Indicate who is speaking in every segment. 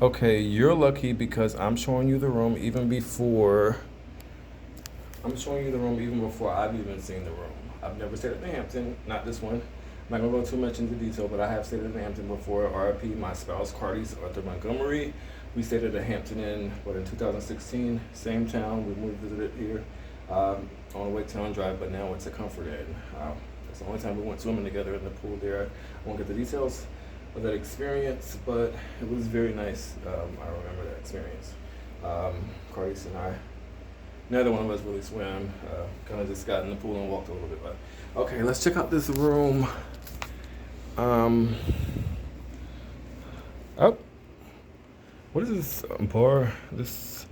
Speaker 1: Okay, you're lucky because I'm showing you the room even before I've even seen the room. I've never stayed at the Hampton, not this one. I'm not gonna go too much into detail, but I have stayed at the Hampton before. RIP, my spouse, Cardi's Arthur Montgomery. We stayed at the Hampton in 2016, same town. We moved visited here on Wake Town Drive, but now it's a Comfort Inn. It's the only time we went swimming together in the pool there. I won't get the details of that experience, but it was very nice. I remember that experience. Cardi's and I, neither one of us really swam. Kind of just got in the pool and walked a little bit. But okay, let's check out this room. Oh, what is this bar? This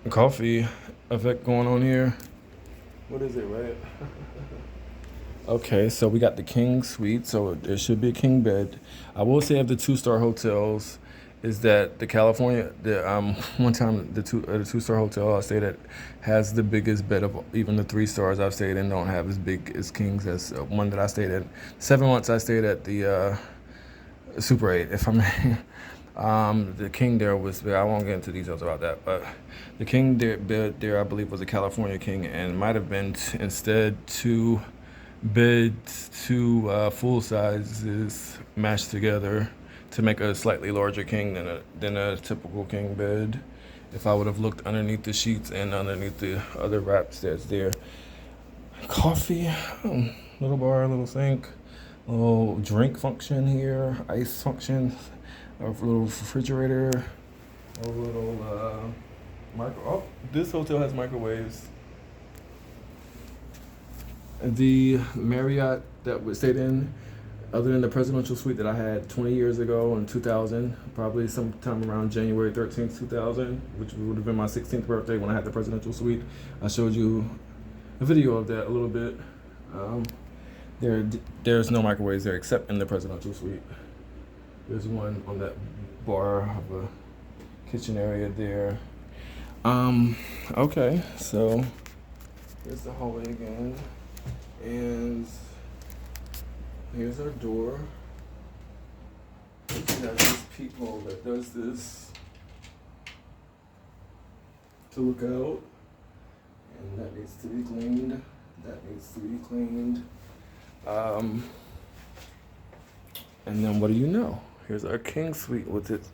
Speaker 1: coffee effect going on here? What is it, right? Okay, so we got the king suite, so there should be a king bed. I will say of the two-star hotels is that the one time the two-star hotel I stayed at has the biggest bed of even the 3 stars I've stayed in don't have as big as kings as one that I stayed at. 7 months I stayed at the Super 8, if I may. The king there was, I won't get into details about that, but the king bed there I believe was a California king and might have been instead two beds, two full sizes mashed together to make a slightly larger king than a typical king bed. If I would have looked underneath the sheets and underneath the other wraps that's there. Coffee, little bar, little sink, little drink function here, ice function, a little refrigerator, a little micro. Oh, this hotel has microwaves. The Marriott that we stayed in, other than the presidential suite that I had 20 years ago in 2000, probably sometime around January 13th, 2000, which would have been my 16th birthday when I had the presidential suite. I showed you a video of that a little bit. There's no microwaves there except in the presidential suite. There's one on that bar of a kitchen area there. Okay, so here's the hallway again. And here's our door. It has this peephole that does this to look out. And that needs to be cleaned. That needs to be cleaned. And then what do you know? Here's our king suite with its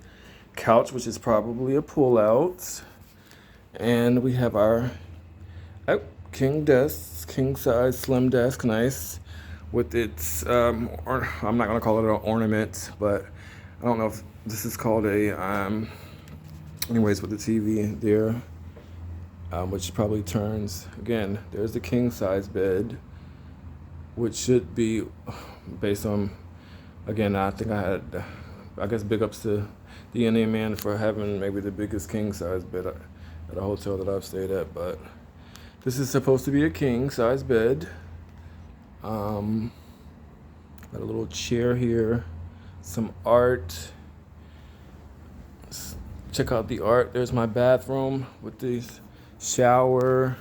Speaker 1: couch, which is probably a pull-out. And we have our king desk, king size, slim desk, nice. With its, I'm not gonna call it an ornament, but I don't know if this is called a, anyways, with the TV there, which probably turns. Again, there's the king size bed, which should be based on, again, I think I guess big ups to the NA man for having maybe the biggest king size bed at a hotel that I've stayed at, but this is supposed to be a king size bed. Got a little chair here, some art. Check out the art. There's my bathroom with the shower.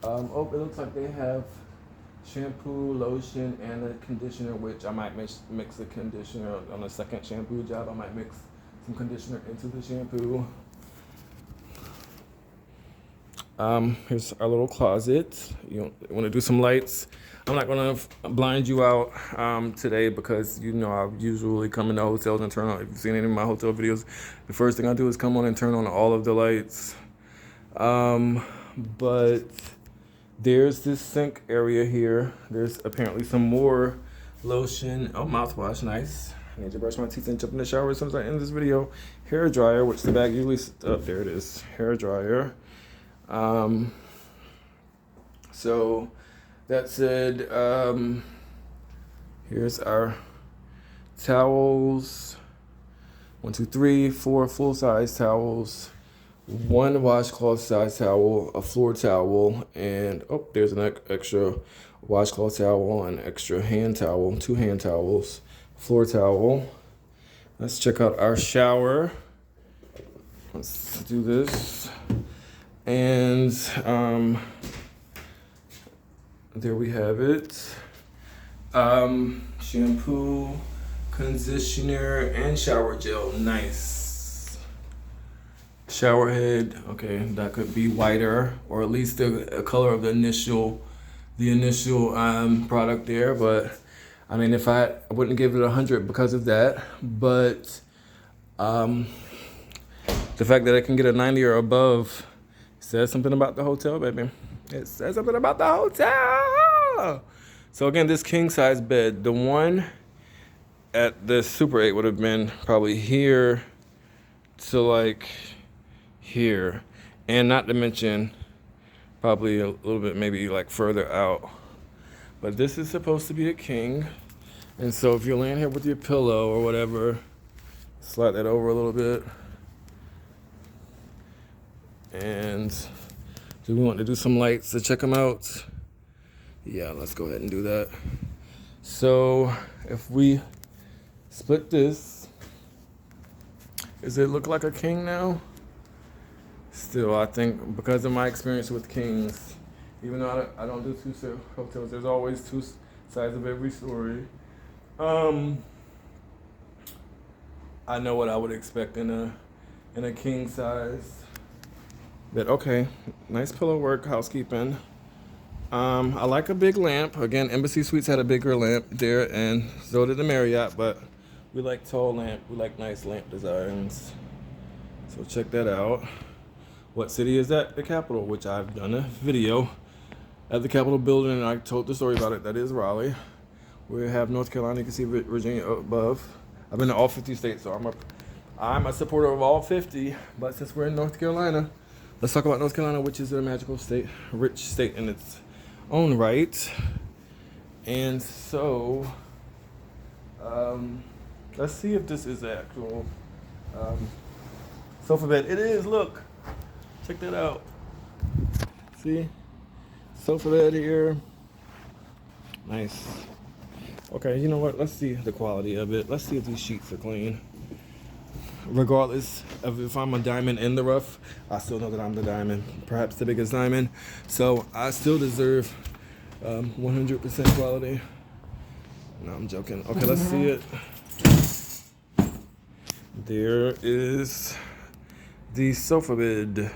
Speaker 1: Oh, it looks like they have shampoo, lotion, and a conditioner, which I might mix the conditioner on the second shampoo job. I might mix some conditioner into the shampoo. Here's our little closet. You want to do some lights. I'm not going to blind you out today because, you know, I usually come into hotels and turn on, if you've seen any of my hotel videos, the first thing I do is come on and turn on all of the lights. But there's this sink area here. There's apparently some more lotion. Oh, mouthwash, nice. I need to brush my teeth and jump in the shower as soon as I end this video. Hair dryer, which the bag usually, there it is, hair dryer. So that said, here's our towels. 1, 2, 3, 4 full-size towels, 1 washcloth size towel, a floor towel, and oh, there's an extra washcloth towel, an extra hand towel, 2 hand towels, floor towel. Let's check out our shower. Let's do this. And there we have it. Shampoo, conditioner, and shower gel. Nice. Shower head, okay, that could be whiter, or at least the color of the initial product there. But I mean, if I wouldn't give it 100 because of that, but the fact that I can get a 90 or above says something about the hotel, baby. It says something about the hotel. So again, this king size bed, the one at the Super 8 would have been probably here to like here, and not to mention probably a little bit maybe like further out. But this is supposed to be a king, and so if you're laying here with your pillow or whatever, slide that over a little bit. And do we want to do some lights to check them out? Yeah, let's go ahead and do that. So if we split this, does it look like a king now? Still, I think because of my experience with kings, even though I don't do two hotels, there's always two sides of every story. I know what I would expect in a king size. But okay, nice pillow work, housekeeping. I like a big lamp. Again, Embassy Suites had a bigger lamp there, and so did the Marriott, but we like tall lamp. We like nice lamp designs. So check that out. What city is that? The Capitol, which I've done a video at the Capitol building, and I told the story about it. That is Raleigh. We have North Carolina. You can see Virginia above. I've been to all 50 states, so I'm a supporter of all 50. But since we're in North Carolina, let's talk about North Carolina, which is a magical state, rich state in its own right. And so, let's see if this is the actual sofa bed. It is, look. Check that out. See? Sofa bed here. Nice. Okay, you know what? Let's see the quality of it. Let's see if these sheets are clean. Regardless of if I'm a diamond in the rough, I still know that I'm the diamond, perhaps the biggest diamond. So I still deserve 100% quality. No, I'm joking. Okay, let's see it. There is the sofa bed.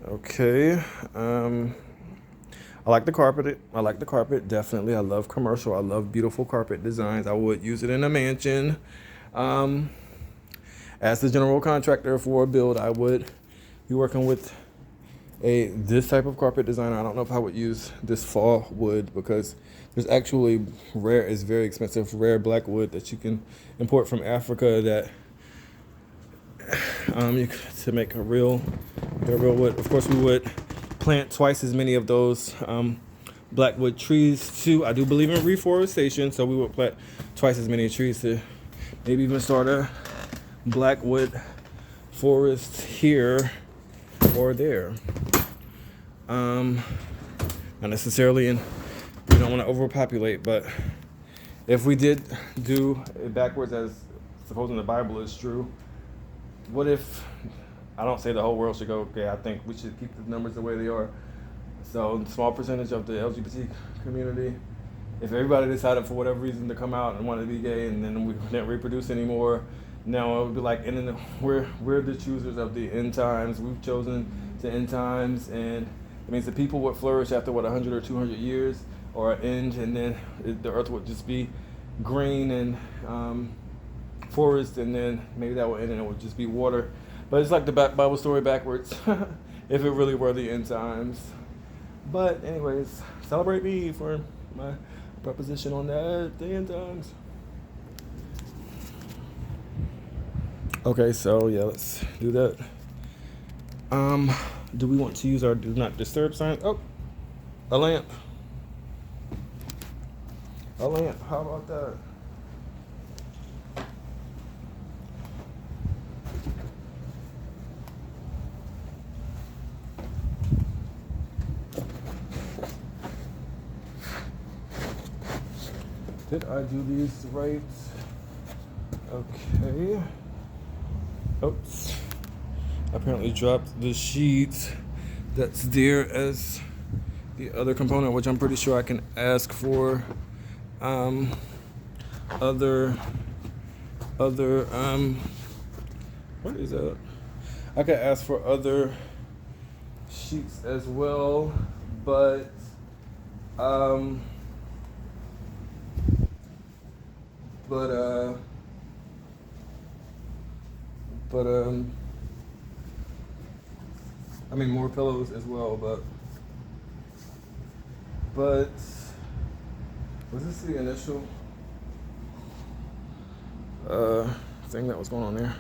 Speaker 1: Okay. I like the carpet. Definitely. I love commercial. I love beautiful carpet designs. I would use it in a mansion. As the general contractor for a build, I would be working with this type of carpet designer. I don't know if I would use this faux wood because there's actually it's very expensive, rare black wood that you can import from Africa that to make a real wood. Of course, we would plant twice as many of those blackwood trees too. I do believe in reforestation, so we would plant twice as many trees to maybe even start a blackwood forest here or there. Not necessarily, and we don't want to overpopulate, but if we did do it backwards, as supposing the Bible is true, what if, I don't say the whole world should go, okay, I think we should keep the numbers the way they are. So small percentage of the LGBT community, if everybody decided for whatever reason to come out and want to be gay and then we didn't reproduce anymore, now it would be like, and then we're the choosers of the end times. We've chosen the end times, and it means the people would flourish after 100 or 200 years or end, and then the earth would just be green and forest, and then maybe that would end and it would just be water. But it's like the Bible story backwards, if it really were the end times. But anyways, celebrate me for my proposition on that, the end times. Okay, so yeah, let's do that. Do we want to use our do not disturb sign? Oh, a lamp. A lamp, how about that? Did I do these right? Okay. Oops. Apparently dropped the sheet that's there as the other component, which I'm pretty sure I can ask for other what is that? I could ask for other sheets as well, but um, but uh, but I mean more pillows as well, but was this the initial thing that was going on there?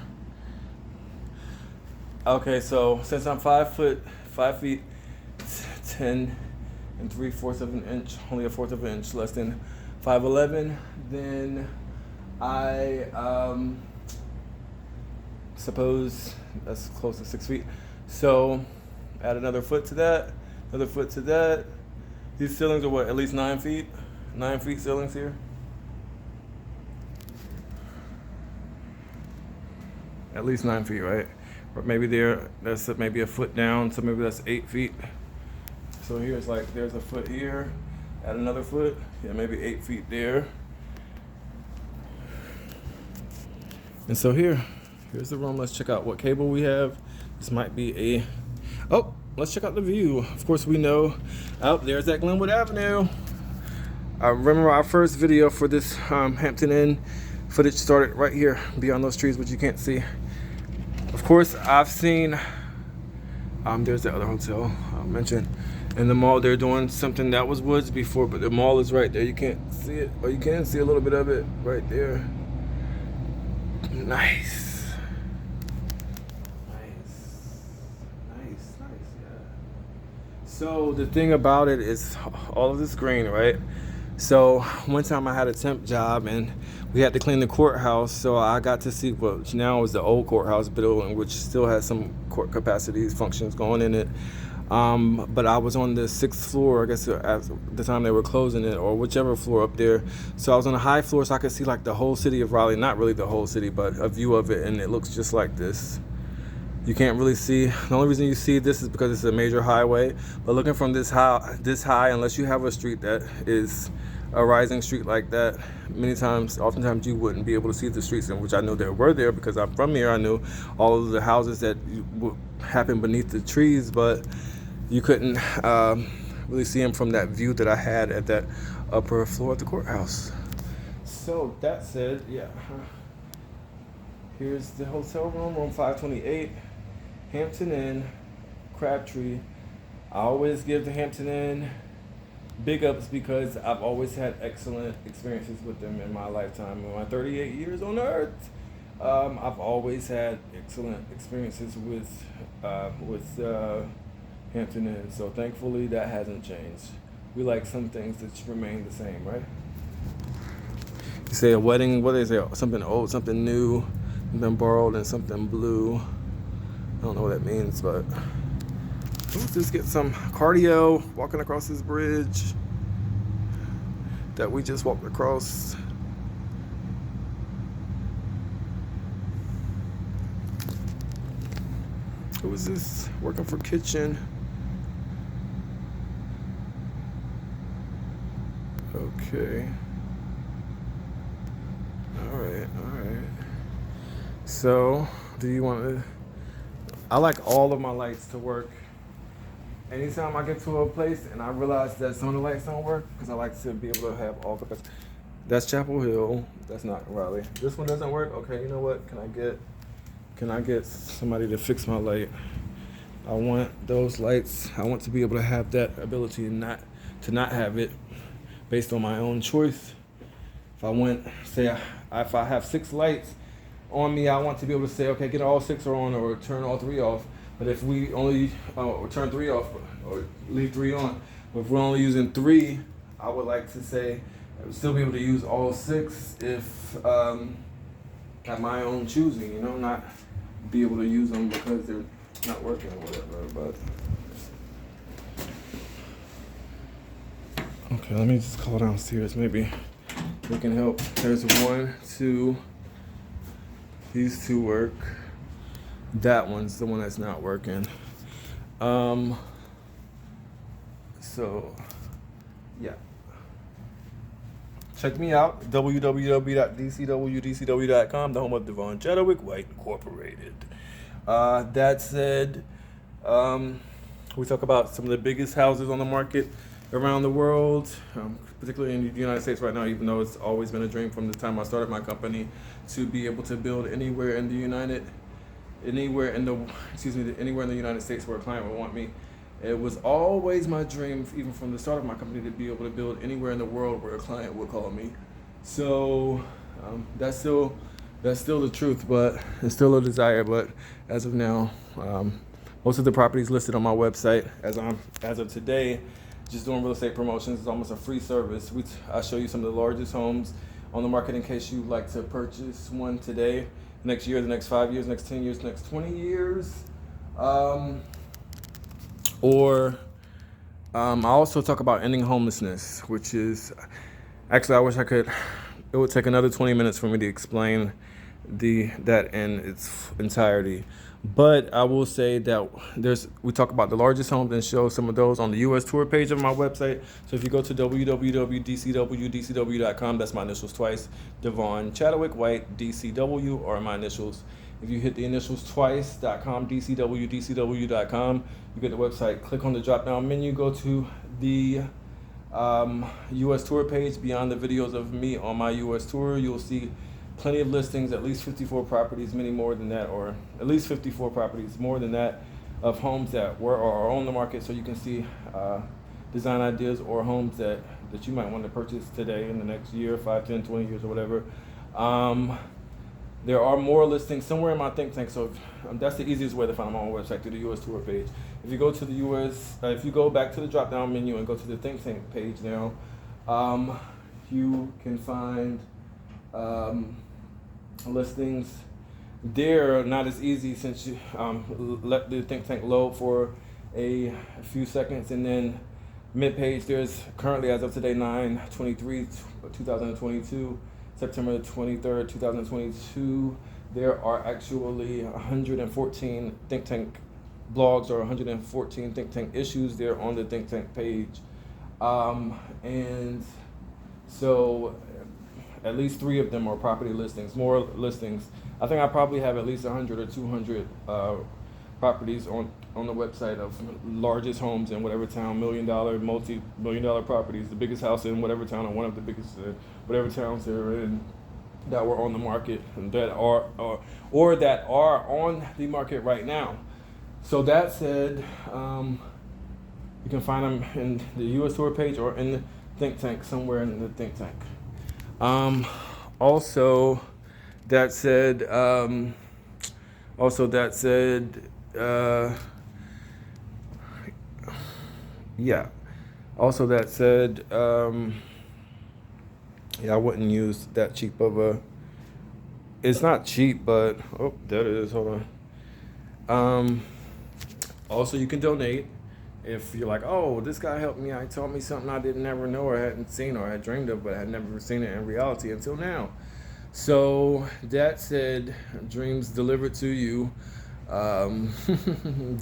Speaker 1: Okay, so since I'm 5 feet 10 3/4 of an inch, only a fourth of an inch less than 5'11", then I suppose that's close to 6 feet. So add another foot to that, another foot to that. These ceilings are what, at least 9 feet? 9 feet ceilings here. At least 9 feet, right? Or maybe that's maybe a foot down, so maybe that's 8 feet. So here's like, there's a foot here, add another foot, yeah, maybe 8 feet there. And so here's the room. Let's check out what cable we have. This might be let's check out the view. Of course we know, there's that Glenwood Avenue. I remember our first video for this Hampton Inn footage started right here, beyond those trees, which you can't see. Of course, I've seen, there's the other hotel I mentioned. In the mall, they're doing something that was woods before, but the mall is right there. You can't see it, or you can see a little bit of it right there. Nice, yeah. So the thing about it is all of this green, right? So one time I had a temp job and we had to clean the courthouse, so I got to see what now is the old courthouse building, which still has some court capacities, functions going in it. But I was on the 6th floor, I guess at the time they were closing it, or whichever floor up there. So I was on a high floor, so I could see like the whole city of Raleigh, not really the whole city, but a view of it, and it looks just like this. You can't really see. The only reason you see this is because it's a major highway. But looking from this high, unless you have a street that is a rising street like that, oftentimes you wouldn't be able to see the streets in which I know there were there, because I'm from here. I knew all of the houses that would happen beneath the trees, but you couldn't really see them from that view that I had at that upper floor of the courthouse. So that said, yeah, here's the hotel room, room 528, Hampton Inn, Crabtree. I always give the Hampton Inn big ups because I've always had excellent experiences with them in my lifetime. In my 38 years on earth, I've always had excellent experiences with Hampton Inn. So thankfully that hasn't changed. We like some things that remain the same, right? You say a wedding, what is it? Something old, something new, something borrowed, and something blue. I don't know what that means, but let's just get some cardio walking across this bridge that we just walked across. Who is this? Working for kitchen. Okay. All right. So, do you want to? I like all of my lights to work. Anytime I get to a place and I realize that some of the lights don't work, because I like to be able to have all the lights. That's Chapel Hill. That's not Raleigh. This one doesn't work. Okay, you know what? Can I get somebody to fix my light? I want those lights. I want to be able to have that ability and to not have it based on my own choice. If I have 6 lights on me, I want to be able to say, okay, get all 6 on, or turn all 3 off. But if we only or turn 3 off or leave 3 on, but if we're only using 3, I would like to say I would still be able to use all 6 if at my own choosing, not be able to use them because they're not working or whatever. But okay, let me just call downstairs. Maybe they can help. There's 1, 2. These 2 work. That one's the one that's not working. So, yeah. Check me out, www.dcwdcw.com, the home of Devon Chadwick White Incorporated. That said, we talk about some of the biggest houses on the market around the world, particularly in the United States right now, even though it's always been a dream from the time I started my company to be able to build anywhere in the anywhere in the United States where a client would want me. It was always my dream, even from the start of my company, to be able to build anywhere in the world where a client would call me. So that's still the truth, but it's still a desire. But as of now, most of the properties listed on my website, as of today, just doing real estate promotions. It's almost a free service. I show you some of the largest homes on the market in case you'd like to purchase one today, next year, the next 5 years, next 10 years, next 20 years. I also talk about ending homelessness, which is actually, I wish I could. It would take another 20 minutes for me to explain that in its entirety. But I will say that we talk about the largest homes and show some of those on the U.S. tour page of my website. So if you go to www.dcwdcw.com, that's my initials twice, Devon Chadwick White, DCW, or my initials. If you hit the initials twice.com, DCWDCW.com, you get the website, click on the drop down menu, go to the U.S. tour page. Beyond the videos of me on my U.S. tour, you'll see plenty of listings, at least 54 properties, many more than that, or at least 54 properties, more than that, of homes that were or are on the market, so you can see design ideas or homes that you might want to purchase today, in the next year, 5, 10, 20 years, or whatever. There are more listings somewhere in my think tank, so that's the easiest way to find them on my website, through the U.S. tour page. If you go to the if you go back to the drop down menu and go to the think tank page now, you can find listings there. Not as easy, since you let the think tank load for a few seconds, and then mid-page, there's currently, as of today, 9/23/2022, September 23rd, 2022, there are actually 114 think tank blogs or 114 think tank issues there on the think tank page. And so at least 3 of them are property listings, more listings. I think I probably have at least 100 or 200 properties on the website of largest homes in whatever town, multi-million-dollar properties, the biggest house in whatever town, or one of the biggest whatever towns they're in, that were on the market, and that are or that are on the market right now. So that said, you can find them in the U.S. tour page or in the think tank, somewhere in the think tank. Also that said, I wouldn't use that cheap of a. It's not cheap, but there it is. Hold on. Also, you can donate if you're like, oh, this guy helped me. I told me something I didn't never know, or hadn't seen, or had dreamed of, but had never seen it in reality until now. So that said, dreams delivered to you.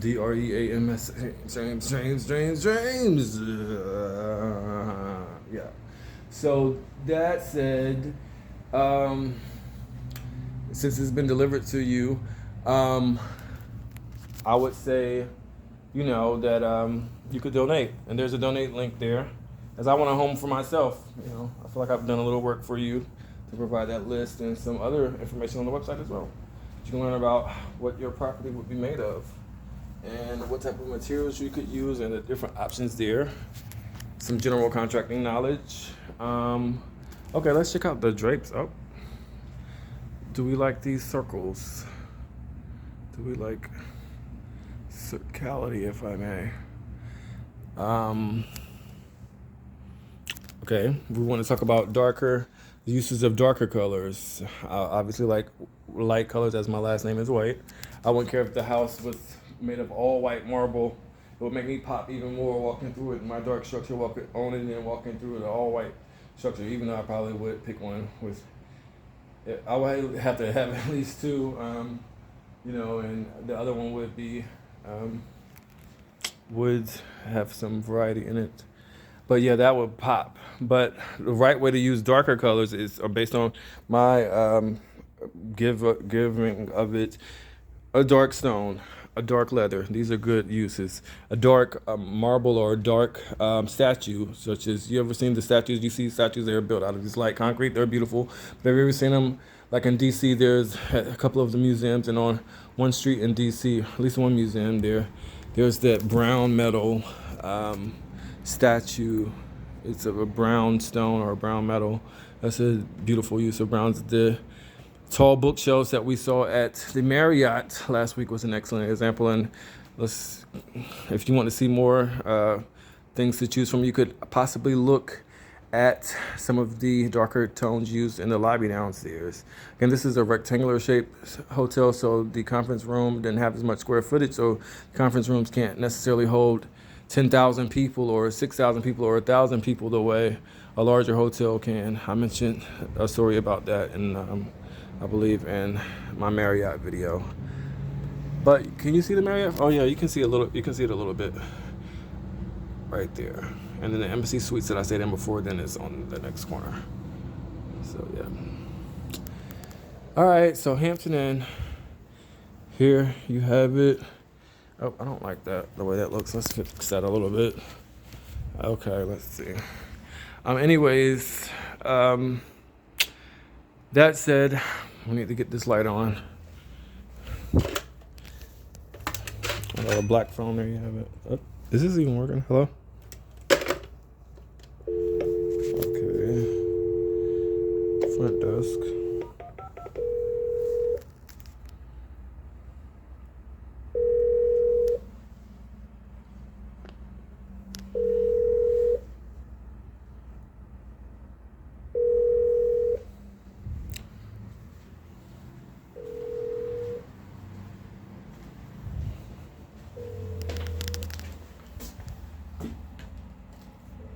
Speaker 1: DREAMS, dreams. Yeah. So that said, since it's been delivered to you, I would say, that you could donate, and there's a donate link there, as I want a home for myself. I feel like I've done a little work for you to provide that list and some other information on the website as well. You can learn about what your property would be made of and what type of materials you could use and the different options there. Some general contracting knowledge. Okay, let's check out the drapes. Oh, do we like these circles? Do we like circality, if I may? Okay, we want to talk about uses of darker colors. Obviously, like light colors, as my last name is White. I wouldn't care if the house was made of all white marble. It would make me pop even more walking through it. My dark structure, walking on it and walking through the all white structure. Even though I probably would pick one with. I would have to have at least 2, and the other one would be would have some variety in it. But yeah, that would pop. But the right way to use darker colors is based on my giving of it. A dark stone, a dark leather. These are good uses. A dark marble or a dark statue, such as you ever seen the statues? You see statues that are built out of this light concrete. They're beautiful. But have you ever seen them? Like in DC, there's a couple of the museums, and on one street in DC, at least one museum there, there's that brown metal statue. It's of a brown stone or a brown metal. That's a beautiful use of browns. The tall bookshelves that we saw at the Marriott last week was an excellent example. And let's, if you want to see more things to choose from, you could possibly look at some of the darker tones used in the lobby downstairs. Again, this is a rectangular shaped hotel, so the conference room didn't have as much square footage, so conference rooms can't necessarily hold 10,000 people or 6,000 people or 1,000 people the way a larger hotel can. I mentioned a story about that in I believe in my Marriott video. But can you see the Marriott? Oh yeah, you can see a little. You can see it a little bit right there. And then the Embassy Suites that I stayed in before then is on the next corner. So yeah. All right, so Hampton Inn. Here you have it. Oh, I don't like that, the way that looks. Let's fix that a little bit. Okay, let's see. Anyways, that said, we need to get this light on. I got a black phone, there you have it. Oh, is this even working? Hello? Okay. Front desk.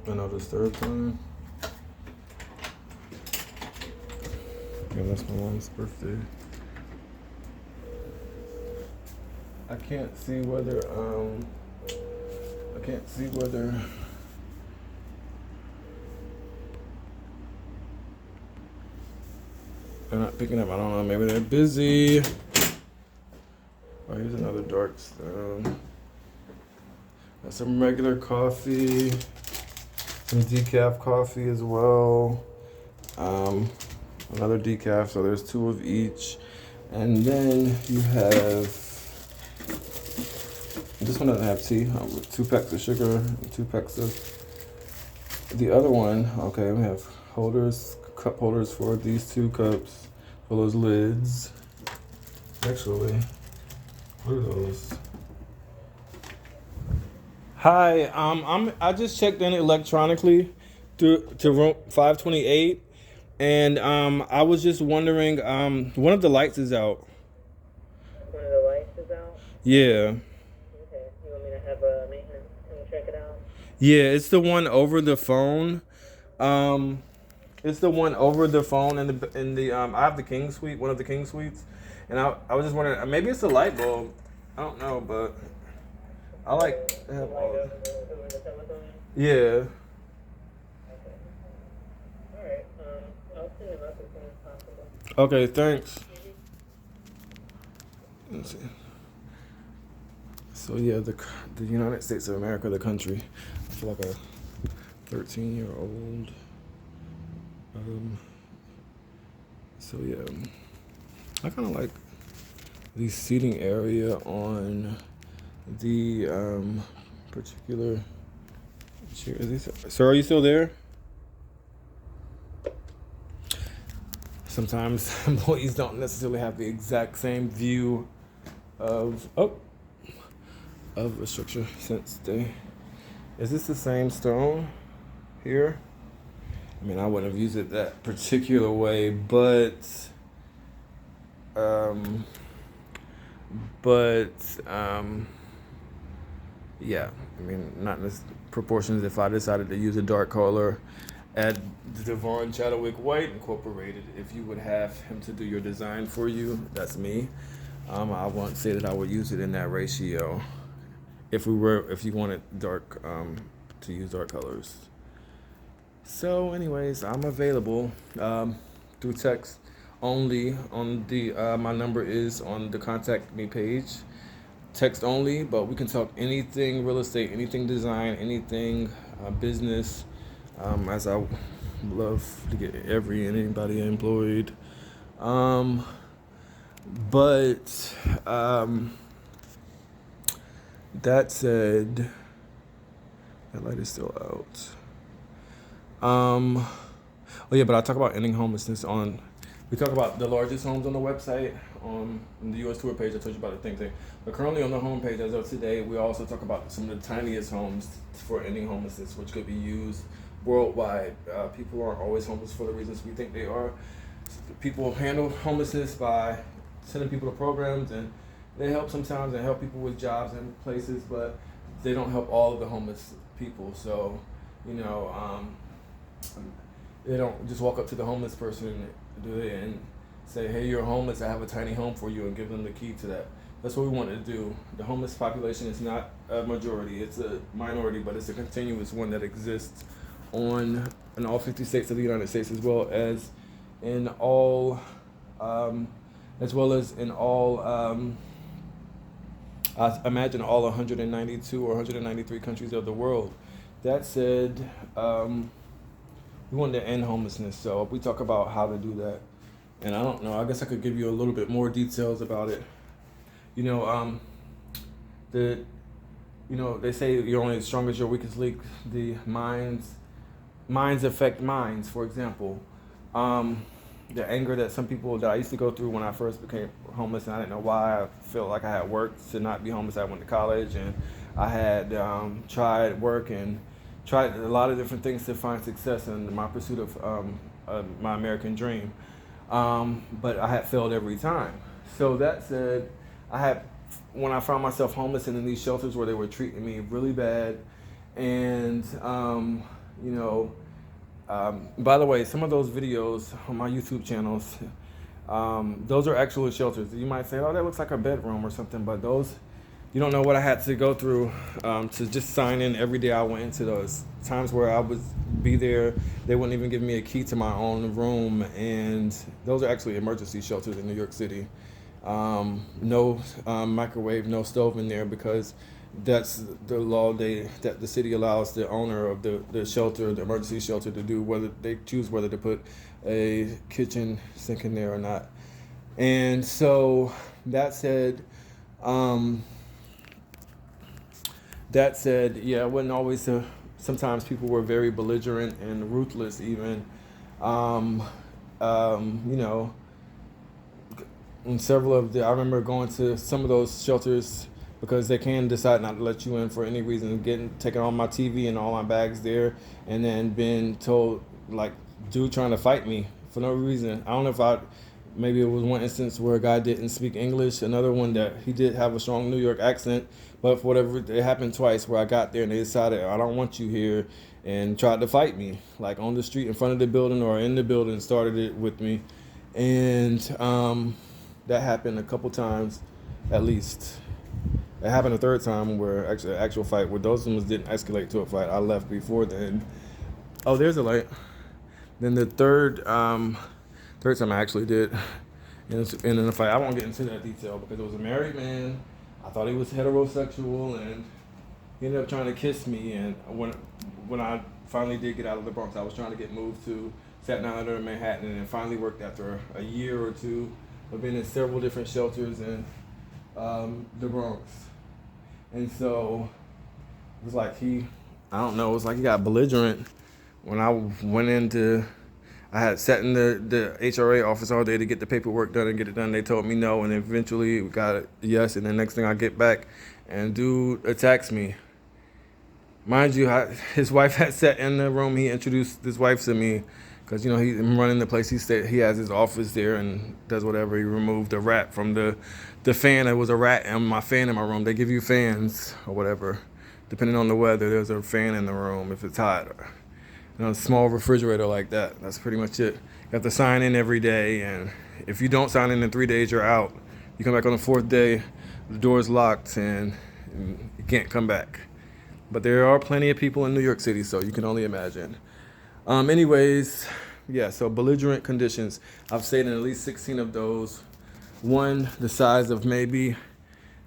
Speaker 1: I know this third time. Yeah, that's my mom's birthday. I can't see whether they're not picking up. I don't know, maybe they're busy. Oh, here's another dark stone. Got some regular coffee. Some decaf coffee as well. Another decaf, so there's two of each. And then you have, this one doesn't have tea, with 2 packs of sugar and 2 packs of, the other one, okay, we have holders, cup holders for these 2 cups, for those lids. Actually, what are those? Hi, I just checked in electronically to room 528, and I was just wondering, one of the lights is out.
Speaker 2: One of the lights is out?
Speaker 1: Yeah.
Speaker 2: Okay. You want me to have a maintenance come check it out?
Speaker 1: Yeah, it's the one over the phone. It's the one over the phone in the I have the King Suite, one of the King Suites, and I was just wondering, maybe it's a light bulb. I don't know, but I like to have all.
Speaker 2: Over the telephone?
Speaker 1: Yeah.
Speaker 2: Okay. Alright, I'll send him up as soon as possible.
Speaker 1: Okay, thanks. Let's see. So yeah, the United States of America, the country. I feel like a 13-year-old. So yeah, I kind of like the seating area on the particular chair. So are you still there? Sometimes employees don't necessarily have the exact same view of a structure since is this the same stone here? I mean, I wouldn't have used it that particular way, but yeah, I mean, not in this proportions. If I decided to use a dark color, add the Devon Chadwick White Incorporated, if you would have him to do your design for you, that's me. I won't say that I would use it in that ratio. If you wanted dark, to use dark colors. So anyways, I'm available through text only on the my number is on the contact me page. Text only, but we can talk anything real estate, anything design, anything business. As I love to get anybody employed. Um, but that said, that light is still out. Oh yeah, but I talk about ending homelessness on. We talk about the largest homes on the website on the U.S. tour page. I told you about the thing. But currently on the homepage as of today, we also talk about some of the tiniest homes for ending homelessness, which could be used worldwide. People aren't always homeless for the reasons we think they are. People handle homelessness by sending people to programs, and they help sometimes and help people with jobs and places, but they don't help all of the homeless people. So, you know, they don't just walk up to the homeless person, do they, and say, hey, you're homeless, I have a tiny home for you, and give them the key to that. That's what we want to do. The homeless population is not a majority, it's a minority, but it's a continuous one that exists in all 50 states of the United States, as well as in all I imagine all 192 or 193 countries of the world. That said, we want to end homelessness, so we talk about how to do that. And I don't know, I guess I could give you a little bit more details about it. You know, they say you're only as strong as your weakest link. The minds affect minds. For example, the anger that some people that I used to go through when I first became homeless, and I didn't know why. I felt like I had worked to not be homeless. I went to college, and I had tried work and tried a lot of different things to find success in my pursuit of my American dream. But I had failed every time. So that said, when I found myself homeless and in these shelters where they were treating me really bad, and by the way, some of those videos on my YouTube channels, those are actual shelters. You might say, oh, that looks like a bedroom or something, but those, you don't know what I had to go through to just sign in every day. I went into those times where I would be there. They wouldn't even give me a key to my own room, and those are actually emergency shelters in New York City. No microwave, no stove in there, because that's the law that the city allows the owner of the shelter, the emergency shelter, to do, whether they choose whether to put a kitchen sink in there or not. And so that said, yeah, it wasn't always sometimes people were very belligerent and ruthless even. And I remember going to some of those shelters because they can decide not to let you in for any reason, taking all my TV and all my bags there, and then being told, like, dude trying to fight me for no reason. I don't know if maybe it was one instance where a guy didn't speak English, another one that he did have a strong New York accent, but for whatever, it happened twice where I got there and they decided, I don't want you here, and tried to fight me, like on the street in front of the building or in the building, started it with me. And that happened a couple times at least. It happened a third time where actually an actual fight, where those ones didn't escalate to a fight. I left before then. Oh, there's a light. Then the third time I actually did in a fight. I won't get into that detail because it was a married man. I thought he was heterosexual, and he ended up trying to kiss me. And when I finally did get out of the Bronx, I was trying to get moved to Staten Island or Manhattan, and then finally worked after a year or two of being in several different shelters in the Bronx. And so it was like it was like he got belligerent when I went I had sat in the HRA office all day to get the paperwork done and get it done. They told me no, and eventually we got a yes, and the next thing I get back, and dude attacks me. Mind you, his wife had sat in the room. He introduced his wife to me because, he's running the place. He has his office there and does whatever. He removed a rat from the fan. There was a rat in my fan in my room. They give you fans or whatever. Depending on the weather, there's a fan in the room if it's hot. A small refrigerator like that. That's pretty much it. You have to sign in every day, and if you don't sign in 3 days, you're out. You come back on the fourth day, the door's locked, and you can't come back. But there are plenty of people in New York City, so you can only imagine. Anyways, yeah, so belligerent conditions. I've stayed in at least 16 of those. One the size of maybe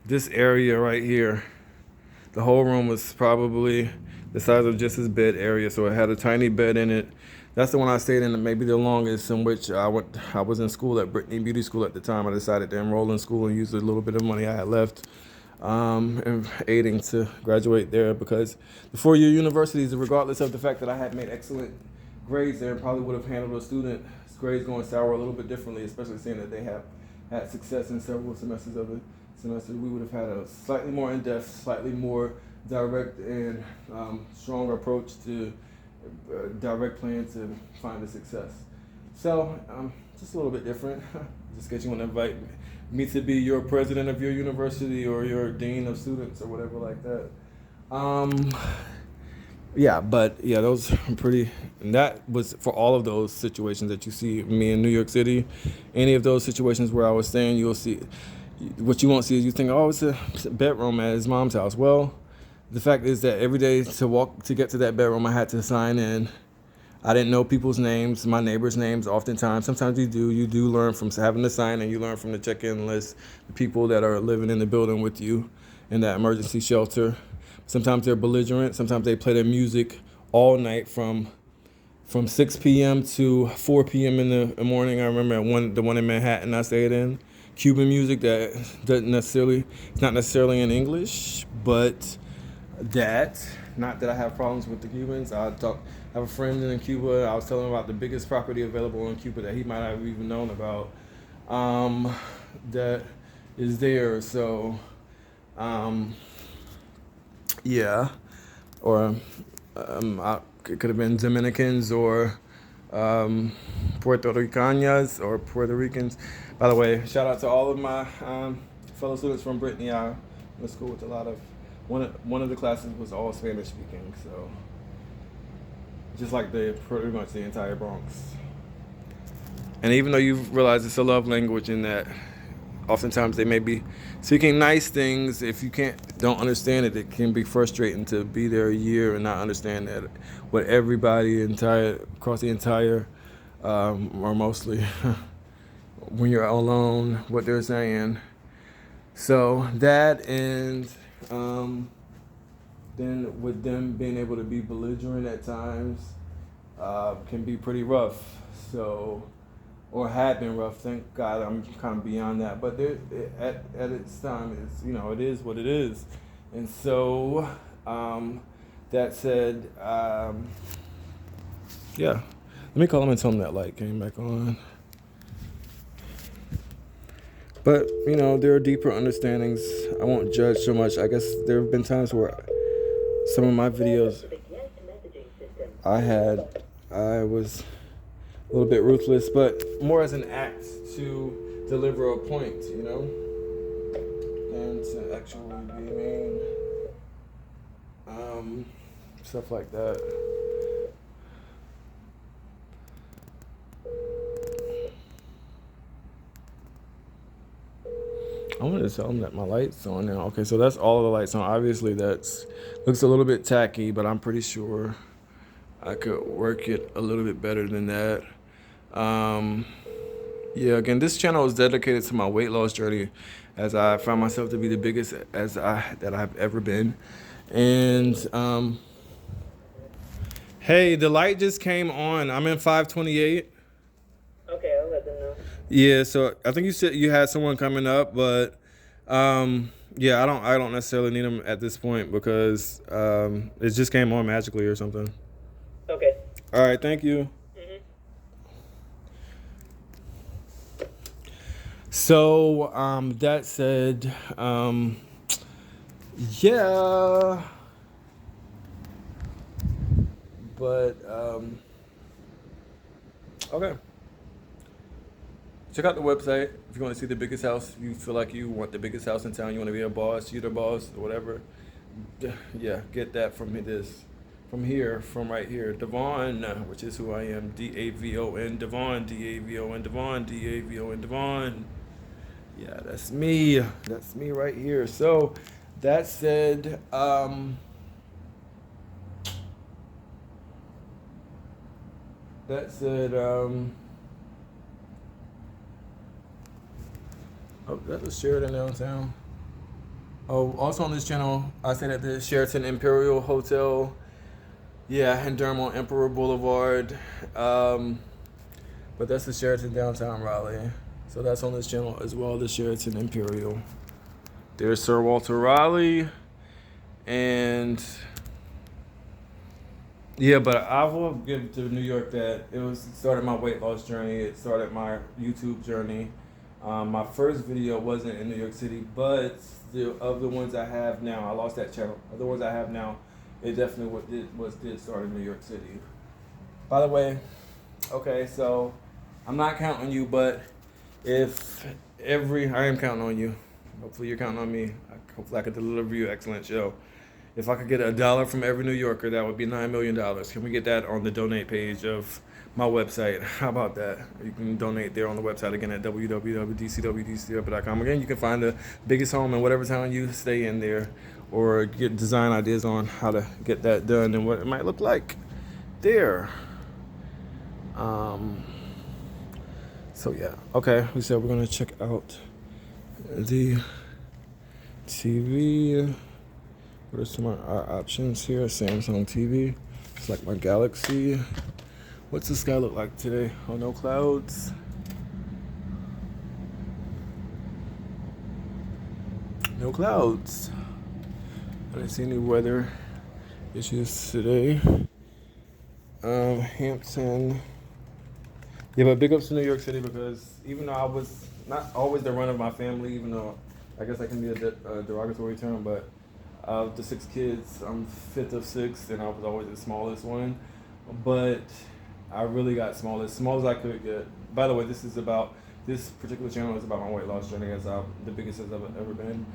Speaker 1: this area right here. The whole room was probably the size of just this bed area, so it had a tiny bed in it. That's the one I stayed in maybe the longest, in which I was in school at Brittany Beauty School at the time. I decided to enroll in school and use a little bit of money I had left, and aiding to graduate there, because the four-year universities, regardless of the fact that I had made excellent grades there, probably would have handled a student's grades going sour a little bit differently, especially seeing that they have had success in several semesters of the semester. We would have had a slightly more in-depth, slightly more direct and stronger approach to direct plan to find a success. So just a little bit different. Just in case you want to invite me to be your president of your university or your dean of students or whatever like that. Yeah, but yeah, those are pretty, and that was for all of those situations that you see me in New York City. Any of those situations where I was staying, you'll see, what you won't see is you think, oh, it's a bedroom at his mom's house. Well, the fact is that every day to get to that bedroom, I had to sign in. I didn't know people's names, my neighbors' names oftentimes. Sometimes you do learn from having to sign, and you learn from the check-in list, the people that are living in the building with you in that emergency shelter. Sometimes they're belligerent. Sometimes they play their music all night from 6 p.m. to 4 p.m. in the morning. I remember the one in Manhattan I stayed in, Cuban music that it's not necessarily in English, but not that I have problems with the Cubans. I have a friend in Cuba. I was telling him about the biggest property available in Cuba that he might not have even known about, that is there. So, yeah, or it could have been Dominicans or Puerto Ricanas or Puerto Ricans. By the way, shout out to all of my fellow students from Brittany. I went to school with a lot of, one of the classes was all Spanish speaking, so just like pretty much the entire Bronx. And even though you realize it's a love language in that oftentimes they may be speaking nice things, if you don't understand it, it can be frustrating to be there a year and not understand that what everybody across the entire, or mostly when you're alone, what they're saying. So that, and then with them being able to be belligerent at times, can be pretty rough. So, or had been rough. Thank God I'm kind of beyond that. But at its time, it is what it is. And so, that said, yeah. Let me call him and tell him that light came back on. But, there are deeper understandings. I won't judge so much. I guess there have been times where some of my videos I was a little bit ruthless, but more as an act to deliver a point, and to actually be mean. Stuff like that. I wanted to tell them that my light's on now. Okay, so that's all of the lights on. Obviously, looks a little bit tacky, but I'm pretty sure I could work it a little bit better than that. Yeah, again, this channel is dedicated to my weight loss journey, as I found myself to be the biggest that I've ever been. And hey, the light just came on. I'm in 528.
Speaker 2: Okay, I'll let them know.
Speaker 1: Yeah, so I think you said you had someone coming up, but yeah, I don't necessarily need them at this point because it just came on magically or something.
Speaker 2: Okay.
Speaker 1: All right, thank you. So that said, yeah, but okay. Check out the website if you want to see the biggest house. If you feel like you want the biggest house in town, you want to be a boss, you're the boss, or whatever. Yeah, get that from right here. Devon, which is who I am. Davon, Devon, Davon, Devon, Davon, Devon. Yeah, that's me. That's me right here. So, that said, that said, oh, that was Sheraton downtown. Oh, also on this channel, I stayed at the Sheraton Imperial Hotel. Yeah, in Durham on Emperor Boulevard. But that's the Sheraton downtown Raleigh. So that's on this channel as well, the Sheraton Imperial. There's Sir Walter Raleigh. And yeah, but I will give to New York that it started my weight loss journey. It started my YouTube journey. My first video wasn't in New York City, but of the ones I have now, I lost that channel. Of the ones I have now, it definitely did start in New York City. By the way, okay, so I'm not counting you, but I am counting on you. Hopefully you're counting on me. Hopefully I can deliver you an excellent show. If I could get $1 from every New Yorker, that would be $9 million. Can we get that on the donate page of my website? How about that? You can donate there on the website again at www.dcwdcw.com. Again, you can find the biggest home in whatever town you stay in there, or get design ideas on how to get that done and what it might look like there. So yeah, okay. We said we're gonna check out the TV. What are some of our options here? Samsung TV. It's like my Galaxy. What's the sky look like today? Oh, no clouds. No clouds. I didn't see any weather issues today. Hampton. Yeah, but big ups to New York City, because even though I was not always the run of my family, even though I guess that can be a derogatory term, but of the 6 kids, I'm 5th of 6, and I was always the smallest one. But I really got small as I could get. By the way, this particular channel is about my weight loss journey, as I'm the biggest as I've ever been.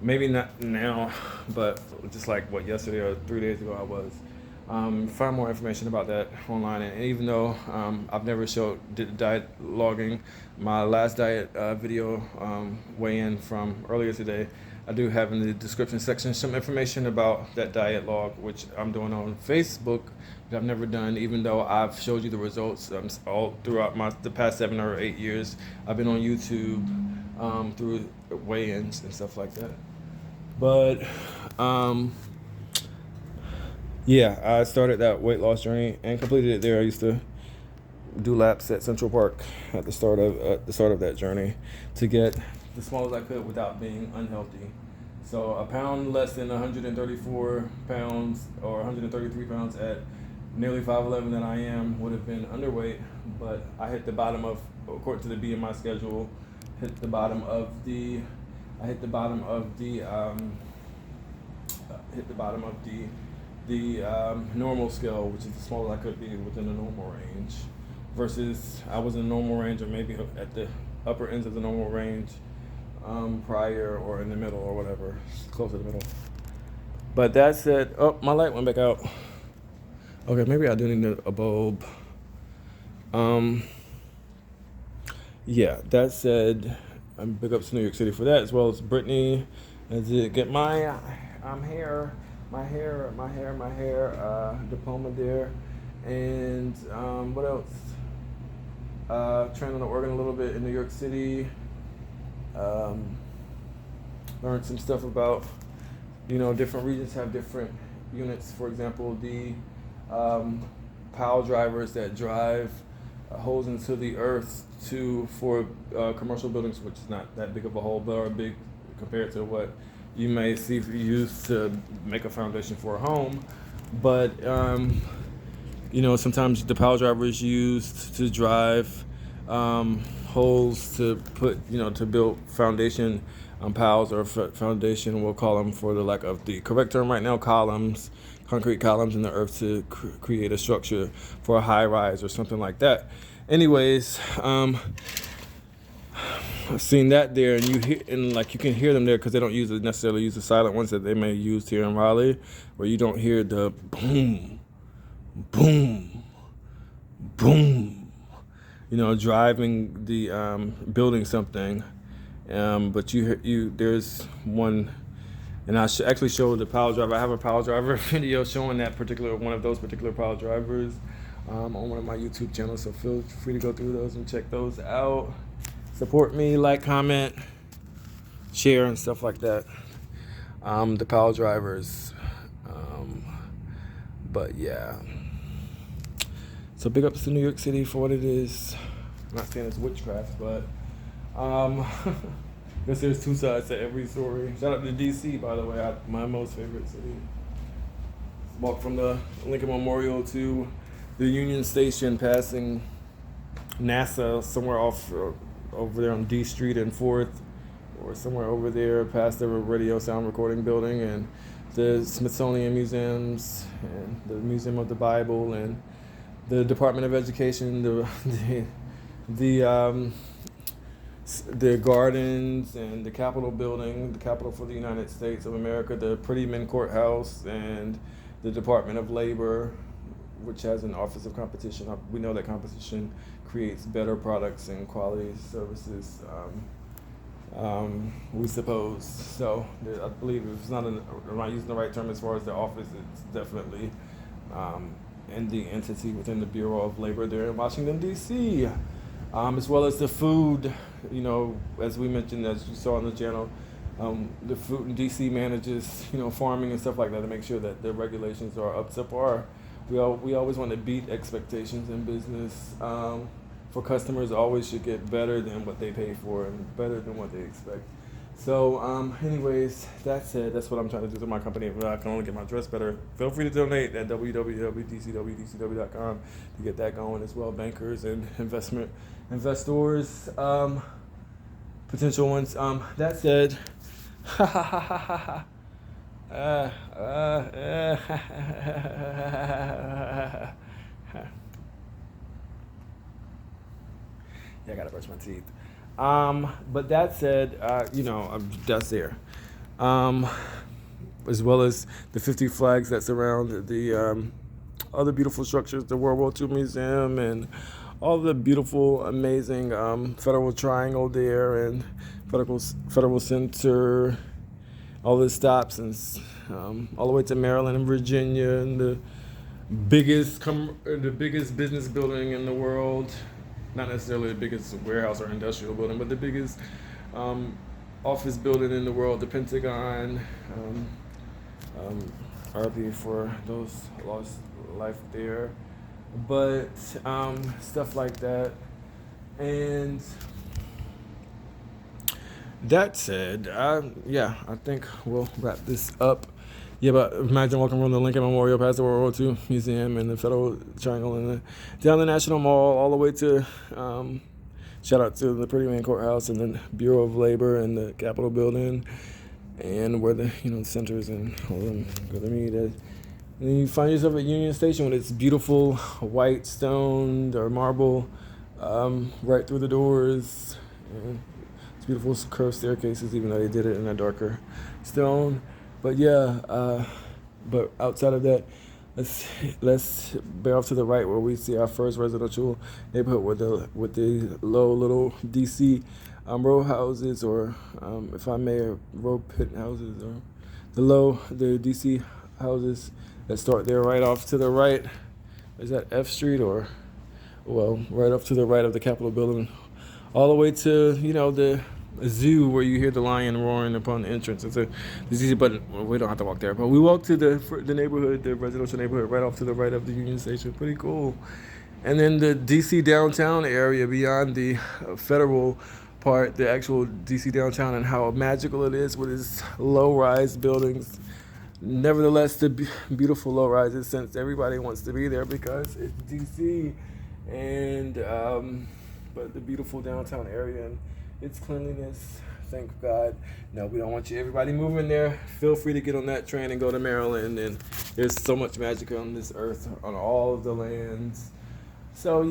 Speaker 1: Maybe not now, but just like yesterday or 3 days ago I was. Find more information about that online, and even though I've never did diet logging, my last diet video weigh-in from earlier today, I do have in the description section some information about that diet log, which I'm doing on Facebook, that I've never done, even though I've showed you the results all throughout the past 7 or 8 years. I've been on YouTube through weigh-ins and stuff like that. But yeah, I started that weight loss journey and completed it there. I used to do laps at Central Park at the start of that journey to get the smallest I could without being unhealthy. So a pound less than 134 pounds or 133 pounds at nearly 5'11" that I am would have been underweight, but I hit the bottom of, according to the BMI schedule, the normal scale, which is the smallest I could be within the normal range, versus I was in the normal range or maybe at the upper ends of the normal range prior, or in the middle, or whatever, close to the middle. But that said, oh, my light went back out. Okay, maybe I do need a bulb. Yeah, that said, I'm big ups to New York City for that, as well as Brittany, as it get my hair diploma there, and what else? Trained on the organ a little bit in New York City. Learned some stuff about, different regions have different units. For example, the pile drivers that drive holes into the earth for commercial buildings, which is not that big of a hole, but are big compared to what you may see used to make a foundation for a home. But sometimes the pile driver is used to drive holes to put, to build foundation piles, or foundation, we'll call them for the lack of the correct term right now, columns, concrete columns in the earth to create a structure for a high rise or something like that. Anyways, I've seen that there, and you can hear them there, because they don't necessarily use the silent ones that they may use here in Raleigh, where you don't hear the boom, boom, boom, driving the building something. But there's one, and I actually showed the pile driver. I have a pile driver video showing one of those particular pile drivers on one of my YouTube channels. So feel free to go through those and check those out. Support me, like, comment, share, and stuff like that. The Pile Drivers. But yeah. So big ups to New York City for what it is. I'm not saying it's witchcraft, but I guess there's two sides to every story. Shout out to DC, by the way, my most favorite city. Walk from the Lincoln Memorial to the Union Station, passing NASA somewhere off over there on D Street and 4th, or somewhere over there past the radio sound recording building, and the Smithsonian Museums, and the Museum of the Bible, and the Department of Education, the gardens, and the Capitol building, the Capitol for the United States of America, the Pretty Men Courthouse, and the Department of Labor, which has an Office of Competition. We know that competition creates better products and quality services, we suppose. So I believe if it's not, I'm not using the right term as far as the office, it's definitely in the entity within the Bureau of Labor there in Washington, D.C., as well as the food, as we mentioned, as you saw on the channel, the food in D.C. manages, farming and stuff like that to make sure that the regulations are up to par. We always want to beat expectations in business. For customers, always should get better than what they pay for and better than what they expect. So, anyways, that's it. That's what I'm trying to do to my company. If I can only get my dress better, feel free to donate at www.dcwdcw.com to get that going as well. Bankers and investors, potential ones. That said, yeah, I gotta brush my teeth. But that said, that's there. As well as the 50 flags that surround the other beautiful structures, the World War II Museum, and all the beautiful, amazing Federal Triangle there, and Federal Center, all the stops, and all the way to Maryland and Virginia, and the biggest business building in the world. Not necessarily the biggest warehouse or industrial building, but the biggest office building in the world, the Pentagon. RP for those lost life there. But stuff like that. And that said, I think we'll wrap this up. Yeah, but imagine walking around the Lincoln Memorial, past the World War II Museum and the Federal Triangle, and down the National Mall, all the way to, shout out to the Pretty Man Courthouse and the Bureau of Labor and the Capitol building, and where the centers and all of them go to meet. And then you find yourself at Union Station with its beautiful white stone or marble right through the doors. And it's beautiful curved staircases, even though they did it in a darker stone. But yeah, but outside of that, let's bear off to the right where we see our first residential neighborhood with the low little DC row houses, or if I may, row pit houses, or the DC houses that start there right off to the right. Is that F Street, or right off to the right of the Capitol building, all the way to the zoo where you hear the lion roaring upon the entrance. It's easy, but we don't have to walk there. But we walk to the neighborhood, the residential neighborhood, right off to the right of the Union Station. Pretty cool. And then the DC downtown area beyond the federal part, the actual DC downtown, and how magical it is with its low-rise buildings. Nevertheless, the beautiful low-rises, since everybody wants to be there because it's DC, and but the beautiful downtown area and its cleanliness, thank God. No, we don't want everybody moving there. Feel free to get on that train and go to Maryland, and there's so much magic on this earth, on all of the lands. So